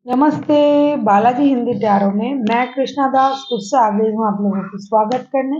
नमस्ते। बालाजी हिंदी टैरो में मैं कृष्णा दास फिर से आ गई हूँ आप लोगों की स्वागत करने।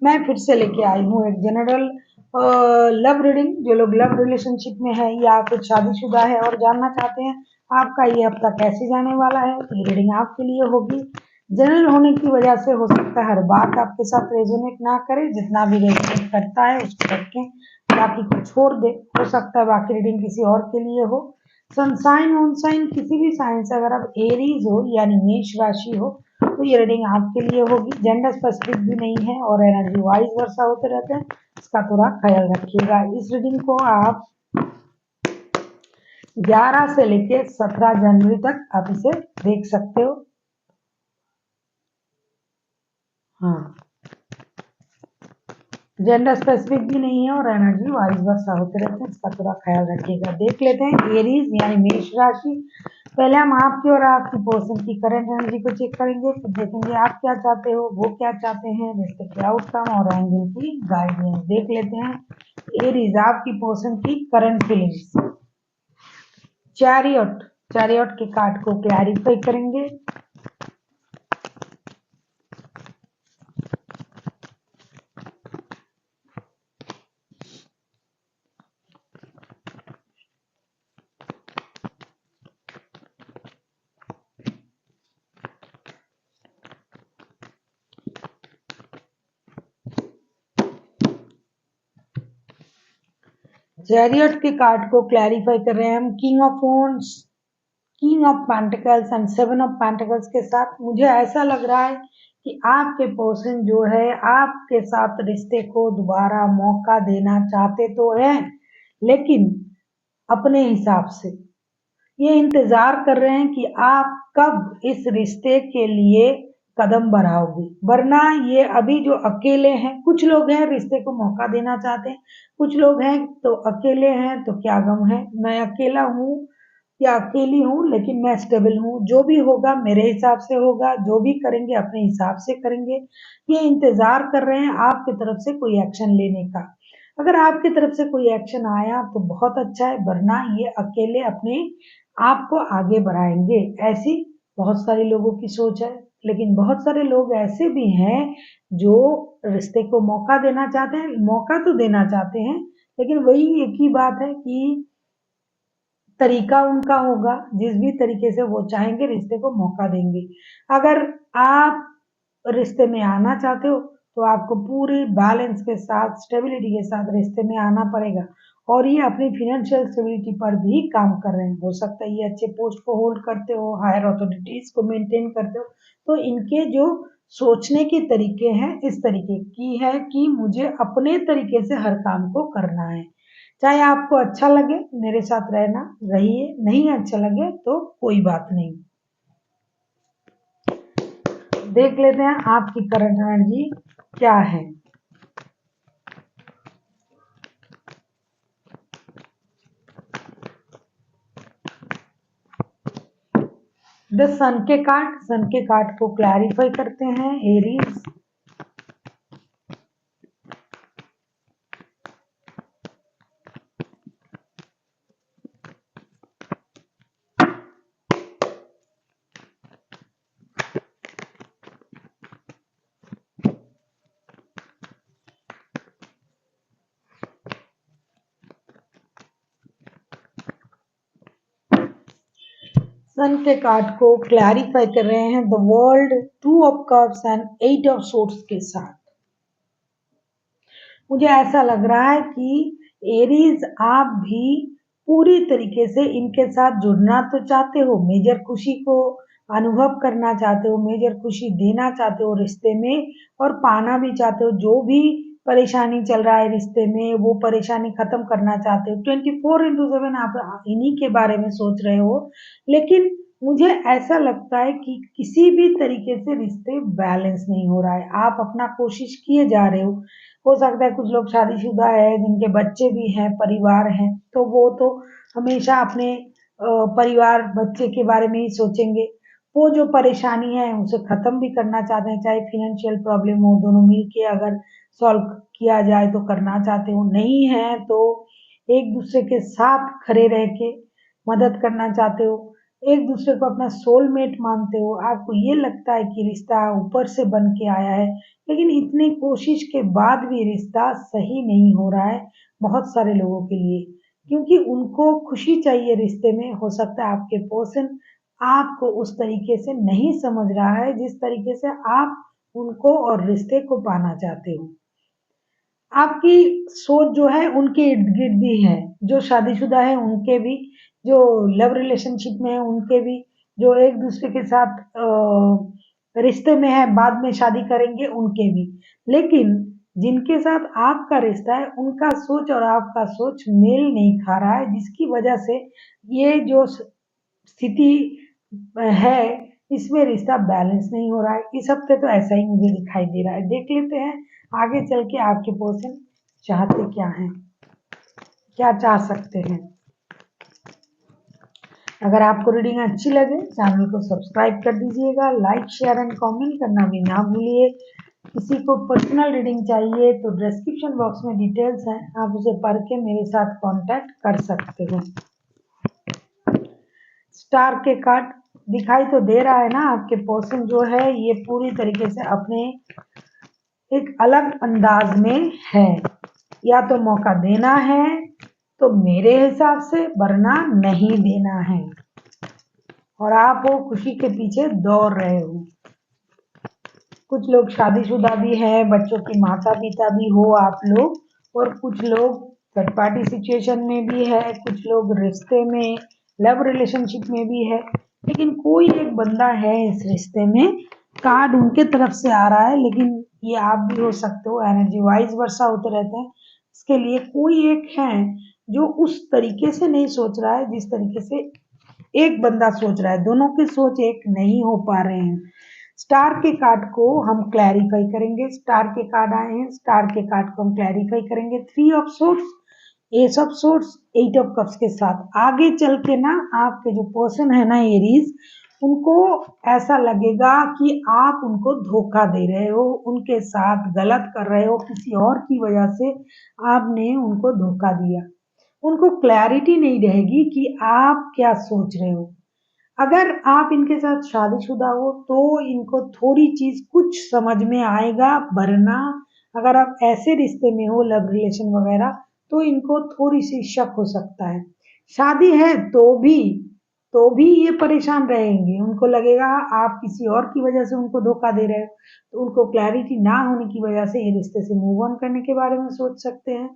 मैं फिर से लेके आई हूँ एक जनरल लव रीडिंग। जो लोग लव रिलेशनशिप में है या फिर शादीशुदा है और जानना चाहते हैं आपका ये हफ्ता कैसे जाने वाला है, ये रीडिंग आपके लिए होगी। जनरल होने की वजह से हो सकता है हर बात आपके साथ रेजोनेट ना करे, जितना भी रेजोनेट करता है उसको रखें, बाकी को छोड़ दे। हो सकता है बाकी रीडिंग किसी और के लिए हो। सनसाइन ऑनसाइन किसी भी साइन से अगर आप एरीज हो यानी मेष राशि हो तो ये रीडिंग आपके लिए होगी। जेंडर स्पेसिफिक भी नहीं है और एनर्जी वाइज वर्षा होते रहते हैं, इसका थोड़ा ख्याल रखिएगा। इस रीडिंग को आप 11 से लेके 17 जनवरी तक आप इसे देख सकते हो। हाँ, जेंडर स्पेसिफिक भी नहीं है और एनर्जी वाइज वर्षा होते रहते हैं, इसका थोड़ा ख्याल रखिएगा। देख लेते हैं एरीज यानी मेष राशि। पहले हम आपकी और आपकी पर्सन की करंट एनर्जी को चेक करेंगे, फिर देखेंगे आप क्या चाहते हो, वो क्या चाहते हैं, रिश्ते के आउटकम और एंजल की गाइडेंस। देख लेते हैं एरीज आपकी पर्सन की करंट फीलिंग्स। चैरियट, चैरियट के कार्ड को क्लैरिफाई करेंगे। चैरियट के कार्ड को क्लैरिफाई कर रहे हैं हम king of wands, king of pentacles and 7 of pentacles के साथ। मुझे ऐसा लग रहा है कि आपके पर्सन जो है आपके साथ रिश्ते को दोबारा मौका देना चाहते तो हैं, लेकिन अपने हिसाब से ये इंतजार कर रहे हैं कि आप कब इस रिश्ते के लिए कदम बढ़ाओगे। वरना ये अभी जो अकेले हैं, कुछ लोग हैं रिश्ते को मौका देना चाहते हैं, कुछ लोग हैं तो अकेले हैं तो क्या गम है, मैं अकेला हूँ या अकेली हूँ लेकिन मैं स्टेबल हूँ, जो भी होगा मेरे हिसाब से होगा, जो भी करेंगे अपने हिसाब से करेंगे। ये इंतजार कर रहे हैं आपकी तरफ से कोई एक्शन लेने का। अगर आपकी तरफ से कोई एक्शन आया तो बहुत अच्छा है, वरना ये अकेले अपने आपको आगे बढ़ाएंगे। ऐसी बहुत सारे लोगों की सोच है, लेकिन बहुत सारे लोग ऐसे भी हैं जो रिश्ते को मौका देना चाहते हैं। मौका तो देना चाहते हैं, लेकिन वही एक ही बात है कि तरीका उनका होगा, जिस भी तरीके से वो चाहेंगे रिश्ते को मौका देंगे। अगर आप रिश्ते में आना चाहते हो तो आपको पूरी बैलेंस के साथ, स्टेबिलिटी के साथ रिश्ते में आना पड़ेगा। और ये अपनी फिनेंशियल स्टेबिलिटी पर भी काम कर रहे हैं। हो सकता है ये अच्छे पोस्ट को होल्ड करते हो, हायर अथॉरिटीज को मेंटेन करते हो, तो इनके जो सोचने के तरीके हैं इस तरीके की है कि मुझे अपने तरीके से हर काम को करना है। चाहे आपको अच्छा लगे मेरे साथ रहना, रहिए, नहीं अच्छा लगे तो कोई बात नहीं। देख लेते हैं आपकी करंट एनर्जी क्या है। द सन के कार्ड को क्लैरिफाई करते हैं एरीज। सन के कार्ड को क्लैरिफाई कर रहे हैं the world, 2 of cups and 8 of swords के साथ। मुझे ऐसा लग रहा है कि एरीज आप भी पूरी तरीके से इनके साथ जुड़ना तो चाहते हो, मेजर खुशी को अनुभव करना चाहते हो, मेजर खुशी देना चाहते हो रिश्ते में और पाना भी चाहते हो। जो भी परेशानी चल रहा है रिश्ते में वो परेशानी खत्म करना चाहते हो। 24/7 आप इन्हीं के बारे में सोच रहे हो, लेकिन मुझे ऐसा लगता है कि किसी भी तरीके से रिश्ते बैलेंस नहीं हो रहा है। आप अपना कोशिश किए जा रहे हो सकता है कुछ लोग शादीशुदा है जिनके बच्चे भी हैं, परिवार हैं, तो वो तो हमेशा अपने परिवार बच्चे के बारे में ही सोचेंगे। वो जो परेशानी है उसे खत्म भी करना चाहते हैं, चाहे फिनेंशियल प्रॉब्लम हो, दोनों मिलके अगर सॉल्व किया जाए तो करना चाहते हो, नहीं है तो एक दूसरे के साथ खड़े रह के मदद करना चाहते हो। एक दूसरे को अपना सोलमेट मानते हो, आपको ये लगता है कि रिश्ता ऊपर से बन के आया है, लेकिन इतनी कोशिश के बाद भी रिश्ता सही नहीं हो रहा है बहुत सारे लोगों के लिए, क्योंकि उनको खुशी चाहिए रिश्ते में। हो सकता है आपके पर्सन आपको उस तरीके से नहीं समझ रहा है जिस तरीके से आप उनको और रिश्ते को पाना चाहते हो। आपकी सोच जो है उनके इर्द-गिर्द भी है, जो शादीशुदा है उनके भी, जो लव रिलेशनशिप में है उनके भी, जो एक-दूसरे के साथ रिश्ते में है बाद में शादी करेंगे उनके भी। लेकिन जिनके साथ आपका रिश्ता है उनका सोच और आपका सोच मेल नहीं खा रहा है, जिसकी वजह से ये जो स्थिति है, इसमें रिश्ता बैलेंस नहीं हो रहा है। इस हफ्ते तो ऐसा ही मुझे दिखाई दे रहा है। देख लेते हैं आगे चल के आपके पर्सन चाहते क्या हैं, क्या चाह सकते हैं। अगर आपको रीडिंग अच्छी लगे चैनल को सब्सक्राइब कर दीजिएगा, लाइक शेयर एंड कमेंट करना भी ना भूलिए। किसी को पर्सनल रीडिंग चाहिए तो डिस्क्रिप्शन बॉक्स में डिटेल्स हैं, आप उसे पढ़ के मेरे साथ कांटेक्ट कर सकते हो। स्टार के कार्ड दिखाई तो दे रहा है ना, आपके पर्सन जो है ये पूरी तरीके से अपने एक अलग अंदाज में है। या तो मौका देना है तो मेरे हिसाब से, वरना नहीं देना है, और आप वो खुशी के पीछे दौड़ रहे हो। कुछ लोग शादीशुदा भी हैं, बच्चों के माता पिता भी हो आप लोग, और कुछ लोग थर्ड पार्टी सिचुएशन में भी है, कुछ लोग रिश्ते में लव रिलेशनशिप में भी है, लेकिन कोई एक बंदा है इस रिश्ते में। कार्ड उनके तरफ से आ रहा है, लेकिन ये आप भी हो सकते हो, एनर्जी वाइज वर्षा होते रहते हैं। इसके लिए कोई एक है जो उस तरीके से नहीं सोच रहा है जिस तरीके से एक बंदा सोच रहा है, दोनों की सोच एक नहीं हो पा रहे हैं। स्टार के कार्ड को हम क्लैरिफाई करेंगे। स्टार के कार्ड आए हैं, स्टार के कार्ड को हम क्लैरिफाई करेंगे। Three of swords, ace of swords, eight of cups के साथ आगे चल के ना आपके जो पर्सन है ना एरीज, उनको ऐसा लगेगा कि आप उनको धोखा दे रहे हो, उनके साथ गलत कर रहे हो, किसी और की वजह से आपने उनको धोखा दिया। उनको क्लैरिटी नहीं रहेगी कि आप क्या सोच रहे हो। अगर आप इनके साथ शादीशुदा हो तो इनको थोड़ी चीज कुछ समझ में आएगा, वरना अगर आप ऐसे रिश्ते में हो लव रिलेशन वगैरह तो इनको थोड़ी सी शक हो सकता है। शादी है तो भी ये परेशान रहेंगे, उनको लगेगा आप किसी और की वजह से उनको धोखा दे रहे हो, तो उनको क्लैरिटी ना होने की वजह से ये रिश्ते से मूव ऑन करने के बारे में सोच सकते हैं।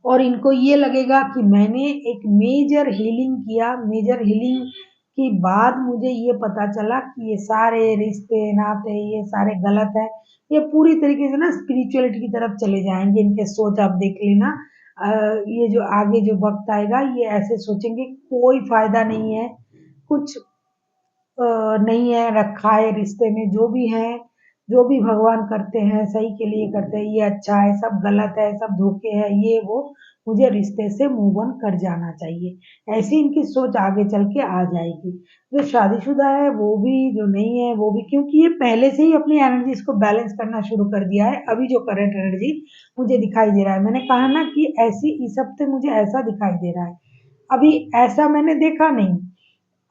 और इनको ये लगेगा कि मैंने एक मेजर हीलिंग किया, मेजर हीलिंग के बाद मुझे ये पता चला कि ये सारे रिश्ते नाते ये सारे गलत है। ये पूरी तरीके से ना स्पिरिचुअलिटी की तरफ चले जाएंगे, इनके सोच आप देख लेना। ये जो आगे जो वक्त आएगा ये ऐसे सोचेंगे कोई फायदा नहीं है, कुछ नहीं है रखा है रिश्ते में, जो भी है, जो भी भगवान करते हैं सही के लिए करते हैं, ये अच्छा है, सब गलत है, सब धोखे हैं, ये वो, मुझे रिश्ते से मूव ऑन कर जाना चाहिए। ऐसी इनकी सोच आगे चल के आ जाएगी। जो शादीशुदा है वो भी, जो नहीं है वो भी, क्योंकि ये पहले से ही अपनी एनर्जीज को बैलेंस करना शुरू कर दिया है। अभी जो करंट एनर्जी मुझे दिखाई दे रहा है, मैंने कहा ना कि ऐसी इस हफ्ते मुझे ऐसा दिखाई दे रहा है, अभी ऐसा मैंने देखा नहीं।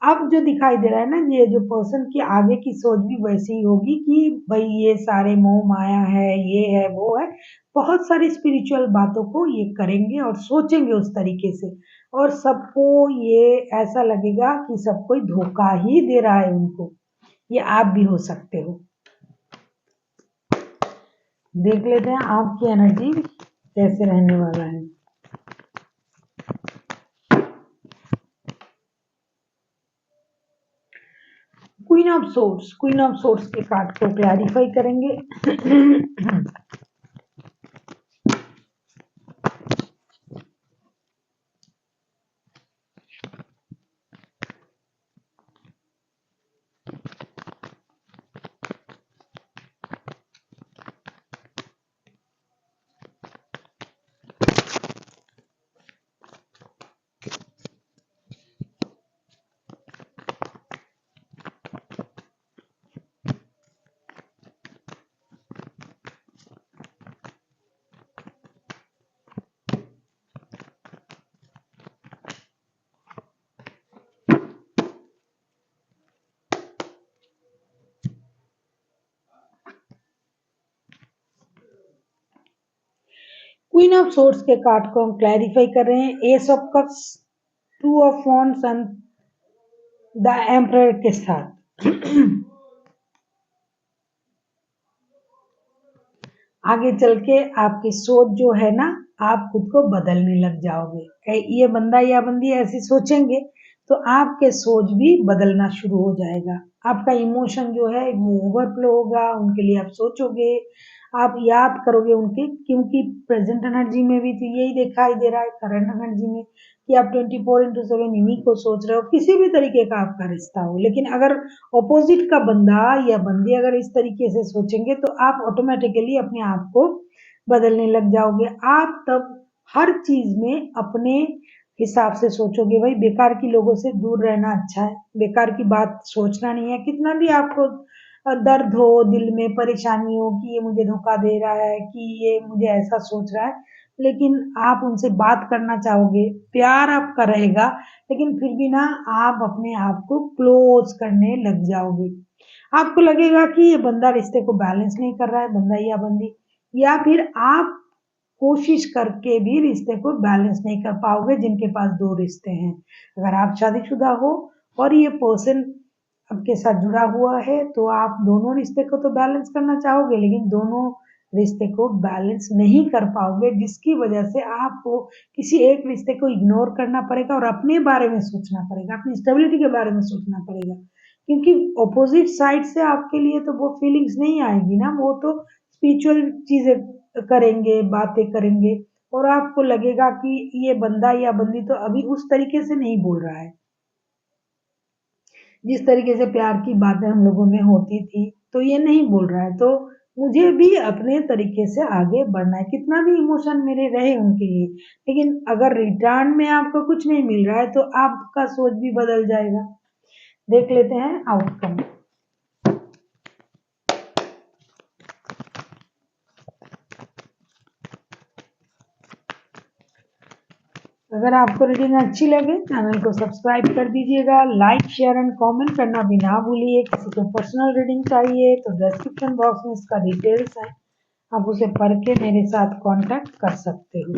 अब जो दिखाई दे रहा है ना, ये जो पर्सन की आगे की सोच भी वैसी ही होगी कि भाई ये सारे मोह माया है, ये है वो है, बहुत सारी स्पिरिचुअल बातों को ये करेंगे और सोचेंगे उस तरीके से, और सबको ये ऐसा लगेगा कि सब कोई धोखा ही दे रहा है उनको। ये आप भी हो सकते हो। देख लेते हैं आपकी एनर्जी कैसे रहने वाला है। क्वीन ऑफ सोर्ट्स के कार्ड को क्लैरिफाई करेंगे। क्वीन ऑफ सोर्ड्स के कार्ड को हम क्लैरिफाई कर रहे हैं S of cups, two of wands and the emperor के साथ। आगे चल के आपकी सोच जो है ना, आप खुद को बदलने लग जाओगे। ये बंदा या बंदी ऐसी सोचेंगे तो आपके सोच भी बदलना शुरू हो जाएगा। आपका इमोशन जो है वो ओवरफ्लो होगा, उनके लिए आप सोचोगे, आप याद करोगे उनके, क्योंकि प्रेजेंट एनर्जी में भी तो यही दिखाई दे रहा है, करंट एनर्जी में, कि आप 24/7 इन्हीं को सोच रहे हो, किसी भी तरीके का आपका रिश्ता हो। लेकिन अगर ऑपोजिट का बंदा या बंदी अगर इस तरीके से सोचेंगे तो आप ऑटोमेटिकली अपने आप को बदलने लग जाओगे। आप तब हर चीज में अपने हिसाब से सोचोगे। भाई बेकार की लोगों से दूर रहना अच्छा है, बेकार की बात सोचना नहीं है। कितना भी आपको दर्द हो, दिल में परेशानी हो कि ये मुझे धोखा दे रहा है, कि ये मुझे ऐसा सोच रहा है, लेकिन आप उनसे बात करना चाहोगे, प्यार आपका रहेगा, लेकिन फिर भी ना आप अपने आप को क्लोज करने लग जाओगे। आपको लगेगा कि ये बंदा रिश्ते को बैलेंस नहीं कर रहा है, बंदा या बंदी, या फिर आप कोशिश करके भी रिश्ते को बैलेंस नहीं कर पाओगे जिनके पास दो रिश्ते हैं। अगर आप शादीशुदा हो और ये पर्सन आपके साथ जुड़ा हुआ है तो आप दोनों रिश्ते को तो बैलेंस करना चाहोगे, लेकिन दोनों रिश्ते को बैलेंस नहीं कर पाओगे, जिसकी वजह से आपको किसी एक रिश्ते को इग्नोर करना पड़ेगा और अपने बारे में सोचना पड़ेगा, अपनी स्टेबिलिटी के बारे में सोचना पड़ेगा। क्योंकि ऑपोजिट साइड से आपके लिए तो वो फीलिंग्स नहीं आएगी ना, वो तो स्पिरिचुअल चीजें करेंगे, बातें करेंगे, और आपको लगेगा कि ये बंदा या बंदी तो अभी उस तरीके से नहीं बोल रहा है जिस तरीके से प्यार की बातें हम लोगों में होती थी, तो ये नहीं बोल रहा है। तो मुझे भी अपने तरीके से आगे बढ़ना है, कितना भी इमोशन मेरे रहे उनके लिए, लेकिन अगर रिटर्न में आपको कुछ नहीं मिल रहा है तो आपका सोच भी बदल जाएगा। देख लेते हैं आउटकम। अगर आपको रीडिंग अच्छी लगे चैनल को सब्सक्राइब कर दीजिएगा, लाइक शेयर एंड कमेंट करना भी ना भूलिए। किसी को पर्सनल रीडिंग चाहिए तो डिस्क्रिप्शन बॉक्स में इसका डिटेल्स है, आप उसे पढ़ के मेरे साथ कांटेक्ट कर सकते हो।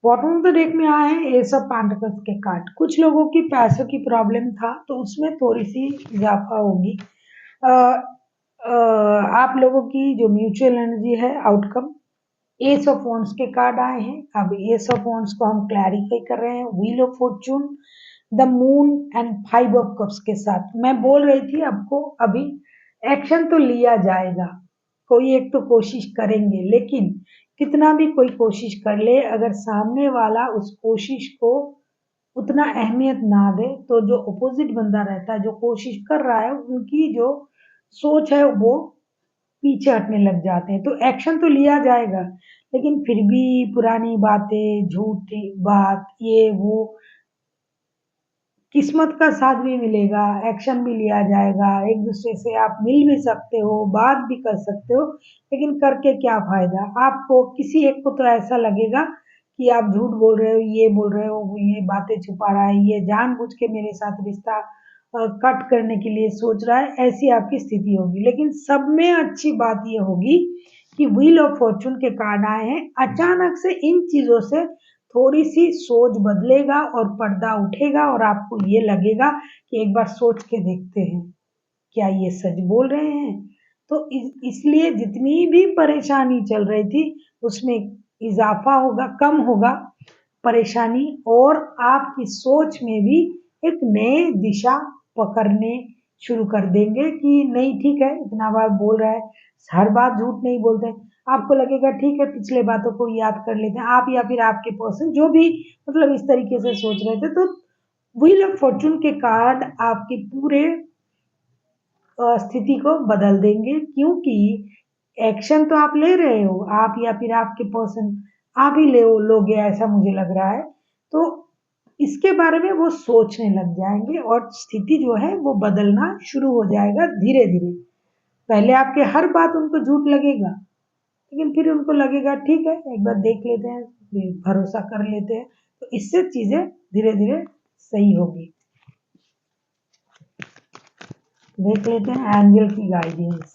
बॉटम ऑफ द डेक में आए हैं एस ऑफ पेंटिकल्स के कार्ड। कुछ लोगों की पैसों की प्रॉब्लम था तो उसमें थोड़ी सी इजाफा होगी। अ, अ, आप लोगों की जो म्यूचुअल एनर्जी है, आउटकम एस ऑफ वॉन्ड्स के कार्ड आए हैं। अब एस ऑफ वॉन्ड्स को हम क्लैरिफाई कर रहे हैं wheel of Fortune, the moon and five of cups के साथ। मैं बोल रही थी आपको अभी, एक्शन तो लिया जाएगा, कोई एक तो कोशिश करेंगे, लेकिन कितना भी कोई कोशिश कर ले, अगर सामने वाला उस कोशिश को उतना अहमियत ना दे तो जो अपोजिट बंदा रहता है, जो कोशिश कर रहा है, उनकी जो सोच है वो पीछे हटने लग जाते हैं। तो एक्शन तो लिया जाएगा, लेकिन फिर भी पुरानी बातें, झूठी बात, ये वो, किस्मत का साथ भी मिलेगा, एक्शन भी लिया जाएगा, एक दूसरे से आप मिल भी सकते हो, बात भी कर सकते हो, लेकिन करके क्या फायदा। आपको किसी एक को तो ऐसा लगेगा कि आप झूठ बोल रहे हो, ये बोल रहे हो, वो ये बातें छुपा रहा है, ये जानबूझ के मेरे साथ रिश्ता कट करने के लिए सोच रहा है, ऐसी आपकी स्थिति होगी। लेकिन सब में अच्छी बात ये होगी कि व्हील ऑफ फॉर्चून के कार्ड आए हैं। अचानक से इन चीजों से थोड़ी सी सोच बदलेगा और पर्दा उठेगा और आपको ये लगेगा कि एक बार सोच के देखते हैं, क्या ये सच बोल रहे हैं। तो इसलिए जितनी भी परेशानी चल रही थी उसमें इजाफा होगा, कम होगा परेशानी, और आपकी सोच में भी एक नए दिशा पकड़ने शुरू कर देंगे कि नहीं ठीक है, इतना बार बोल रहा है, हर बात झूठ नहीं बोलते। आपको लगेगा ठीक है, पिछले बातों को याद कर लेते हैं, आप या फिर आपके पर्सन जो भी मतलब इस तरीके से सोच रहे थे। तो व्हील ऑफ फॉर्चून के कार्ड आपके पूरे स्थिति को बदल देंगे, क्योंकि एक्शन तो आप ले रहे हो, आप या फिर आपके पर्सन, आप ही ले लोगे ऐसा मुझे लग रहा है। तो इसके बारे में वो सोचने लग जाएंगे और स्थिति जो है वो बदलना शुरू हो जाएगा धीरे धीरे। पहले आपके हर बात उनको झूठ लगेगा, लेकिन फिर उनको लगेगा ठीक है, एक बार देख लेते हैं, भरोसा कर लेते हैं, तो इससे चीजें धीरे धीरे सही होगी। देख लेते हैं एंजल की गाइडेंस।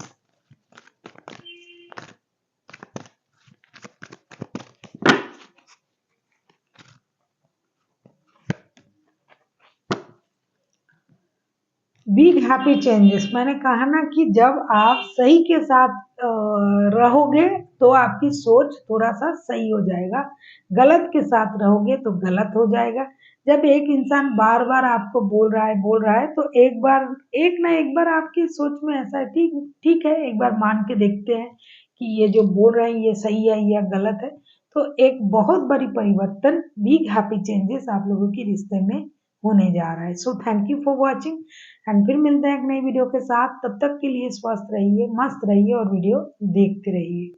बिग हैप्पी चेंजेस, मैंने कहा ना कि जब आप सही के साथ रहोगे तो आपकी सोच थोड़ा सा सही हो जाएगा, गलत के साथ रहोगे तो गलत हो जाएगा। जब एक इंसान बार बार आपको बोल रहा है तो एक ना एक बार आपकी सोच में ऐसा है, ठीक ठीक है, एक बार मान के देखते हैं कि ये जो बोल रहे हैं ये सही है या गलत है। तो एक बहुत बड़ी परिवर्तन, बिग हैप्पी चेंजेस आप लोगों के रिश्ते में होने जा रहा है। So thank you for watching and फिर मिलते हैं एक नई वीडियो के साथ। तब तक के लिए स्वस्थ रहिए, मस्त रहिए और वीडियो देखते रहिए।